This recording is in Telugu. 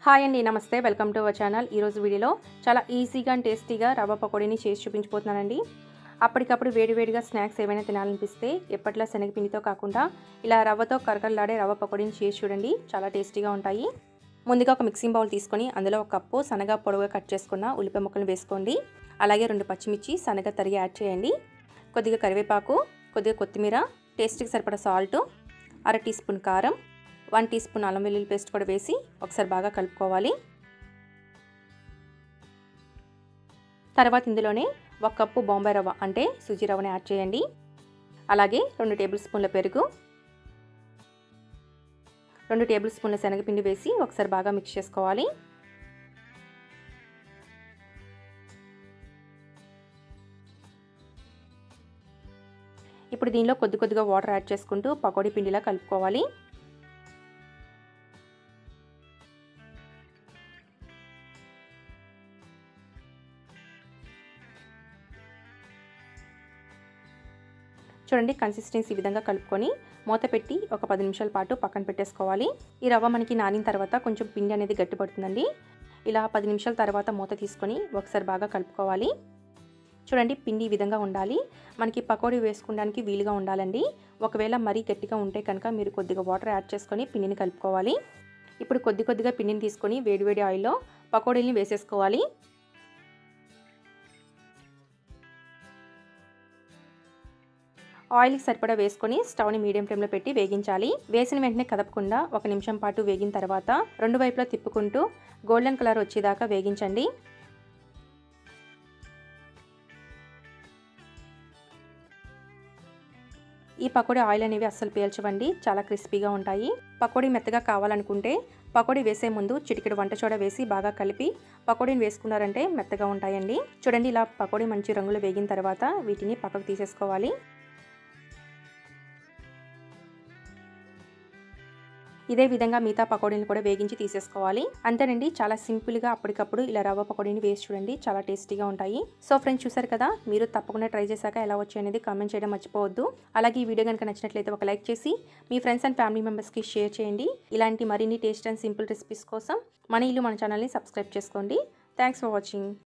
హాయ్ అండి, నమస్తే. Welcome to our channel. ఈరోజు వీడియోలో చాలా ఈజీగా అండ్ టేస్టీగా రవ్వ పకోడీని చేసి చూపించబోతున్నానండి. అప్పటికప్పుడు వేడివేడిగా స్నాక్స్ ఏమైనా తినాలనిపిస్తే ఎప్పట్లా శనగపిండితో కాకుండా ఇలా రవ్వతో కరకరలాడే రవ్వ పకోడీని చేసి చూడండి. చాలా టేస్టీగా ఉంటాయి. ముందుగా ఒక మిక్సింగ్ బౌల్ తీసుకొని అందులో ఒక కప్పు సన్నగా పొడవుగా కట్ చేసుకున్న ఉల్లిపాయ ముక్కలు వేసుకోండి. అలాగే 2 పచ్చిమిర్చి సన్నగా తరిగి యాడ్ చేయండి. కొద్దిగా కరివేపాకు, కొద్దిగా కొత్తిమీర, టేస్ట్కి సరిపడా సాల్ట్, 1/2 టీ స్పూన్ కారం, 1 టీ స్పూన్ అల్లం వెల్లుల్లి పేస్ట్ కూడా వేసి ఒకసారి బాగా కలుపుకోవాలి. తర్వాత ఇందులోనే 1 కప్పు బాంబే రవ్వ అంటే సూజీ రవ్వని యాడ్ చేయండి. అలాగే 2 టేబుల్ స్పూన్ల పెరుగు, 2 టేబుల్ స్పూన్ల శనగపిండి వేసి ఒకసారి బాగా మిక్స్ చేసుకోవాలి. ఇప్పుడు దీనిలో కొద్దిగా వాటర్ యాడ్ చేసుకుంటూ పకోడీ పిండిలా కలుపుకోవాలి. చూడండి, కన్సిస్టెన్సీ ఈ విధంగా కలుపుకొని మూత పెట్టి ఒక 10 నిమిషాల పాటు పక్కన పెట్టేసుకోవాలి. ఈ రవ్వ మనకి నానిన తర్వాత కొంచెం పిండి అనేది గట్టిపడుతుందండి. ఇలా 10 నిమిషాల తర్వాత మూత తీసుకొని ఒకసారి బాగా కలుపుకోవాలి. చూడండి, పిండి ఈ విధంగా ఉండాలి. మనకి పకోడీ వేసుకోవడానికి వీలుగా ఉండాలండి. ఒకవేళ మరీ గట్టిగా ఉంటే కనుక మీరు కొద్దిగా వాటర్ యాడ్ చేసుకొని పిండిని కలుపుకోవాలి. ఇప్పుడు కొద్దిగా పిండిని తీసుకొని వేడివేడి ఆయిల్లో పకోడీని వేసేసుకోవాలి. ఆయిల్కి సరిపడా వేసుకొని స్టవ్ని మీడియం ఫ్లేమ్లో పెట్టి వేగించాలి. వేసిన వెంటనే కదపకుండా 1 నిమిషం పాటు వేగిన తర్వాత 2 వైపులా తిప్పుకుంటూ గోల్డెన్ కలర్ వచ్చేదాకా వేగించండి. ఈ పకోడీ ఆయిల్ అనేవి అస్సలు పీల్చవండి, చాలా క్రిస్పీగా ఉంటాయి. పకోడీ మెత్తగా కావాలనుకుంటే పకోడీ వేసే ముందు చిటికెడు వంట సోడా వేసి బాగా కలిపి పకోడీని వేసుకున్నారంటే మెత్తగా ఉంటాయండి. చూడండి, ఇలా పకోడీ మంచి రంగులో వేగిన తర్వాత వీటిని పక్కకు తీసేసుకోవాలి. ఇదే విధంగా మిగతా పకోడీని కూడా వేగించి తీసేసుకోవాలి. అంతేనండి, చాలా సింపుల్గా అప్పటికప్పుడు ఇలా రవ్వ పకోడీని వేసి చూడండి, చాలా టేస్టీగా ఉంటాయి. సో ఫ్రెండ్స్, చూసారు కదా, మీరు తప్పకుండా ట్రై చేశాక ఎలా వచ్చాయి అనేది కామెంట్ చేయడం మర్చిపోవద్దు. అలాగే ఈ వీడియో కనుక నచ్చినట్లయితే ఒక లైక్ చేసి మీ ఫ్రెండ్స్ అండ్ ఫ్యామిలీ మెంబర్స్కి షేర్ చేయండి. ఇలాంటి మరిన్ని టేస్ట్ అండ్ సింపుల్ రెసిపీస్ కోసం మన ఛానల్ని సబ్స్క్రైబ్ చేసుకోండి. Thanks for watching.